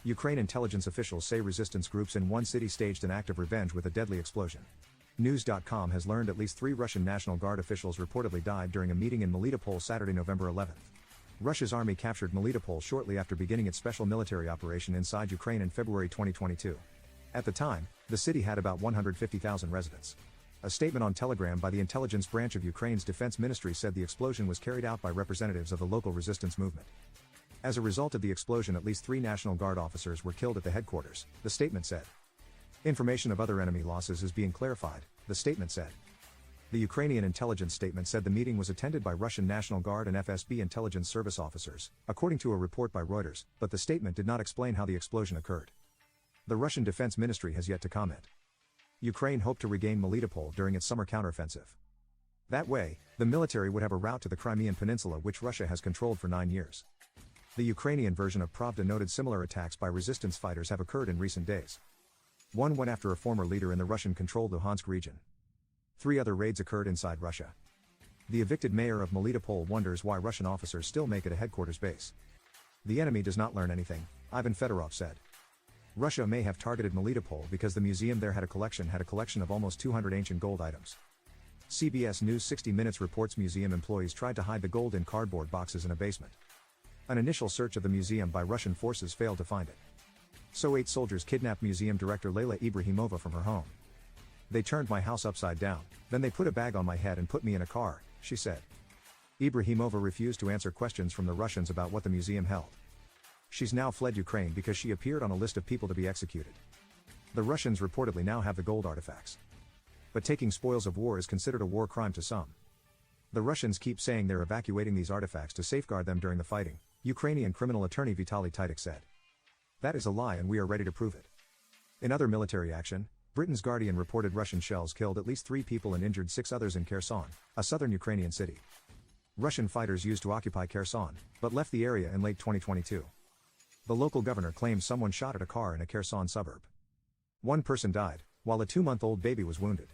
Ukraine intelligence officials say resistance groups in one city staged an act of revenge with a deadly explosion. News.com has learned at least 3 Russian National Guard officials reportedly died during a meeting in Melitopol Saturday, November 11. Russia's army captured Melitopol shortly after beginning its special military operation inside Ukraine in February 2022. At the time, the city had about 150,000 residents. A statement on Telegram by the intelligence branch of Ukraine's defense ministry said the explosion was carried out by representatives of the local resistance movement. As a result of the explosion, at least 3 National Guard officers were killed at the headquarters, the statement said. Information of other enemy losses is being clarified, the statement said. The Ukrainian intelligence statement said the meeting was attended by Russian National Guard and FSB intelligence service officers, according to a report by Reuters, but the statement did not explain how the explosion occurred. The Russian Defense Ministry has yet to comment. Ukraine hoped to regain Melitopol during its summer counteroffensive. That way, the military would have a route to the Crimean Peninsula, which Russia has controlled for 9 years. The Ukrainian version of Pravda noted similar attacks by resistance fighters have occurred in recent days. One went after a former leader in the Russian-controlled Luhansk region. 3 other raids occurred inside Russia. The evicted mayor of Melitopol wonders why Russian officers still make it a headquarters base. The enemy does not learn anything, Ivan Fedorov said. Russia may have targeted Melitopol because the museum there had a collection of almost 200 ancient gold items. CBS News 60 Minutes reports museum employees tried to hide the gold in cardboard boxes in a basement. An initial search of the museum by Russian forces failed to find it. So 8 soldiers kidnapped museum director Layla Ibrahimova from her home. They turned my house upside down, then they put a bag on my head and put me in a car, she said. Ibrahimova refused to answer questions from the Russians about what the museum held. She's now fled Ukraine because she appeared on a list of people to be executed. The Russians reportedly now have the gold artifacts. But taking spoils of war is considered a war crime to some. The Russians keep saying they're evacuating these artifacts to safeguard them during the fighting, Ukrainian criminal attorney Vitaly Taitik said. That is a lie and we are ready to prove it. In other military action, Britain's Guardian reported Russian shells killed at least 3 people and injured 6 others in Kherson, a southern Ukrainian city. Russian fighters used to occupy Kherson, but left the area in late 2022. The local governor claims someone shot at a car in a Kherson suburb. 1 person died, while a 2-month-old baby was wounded.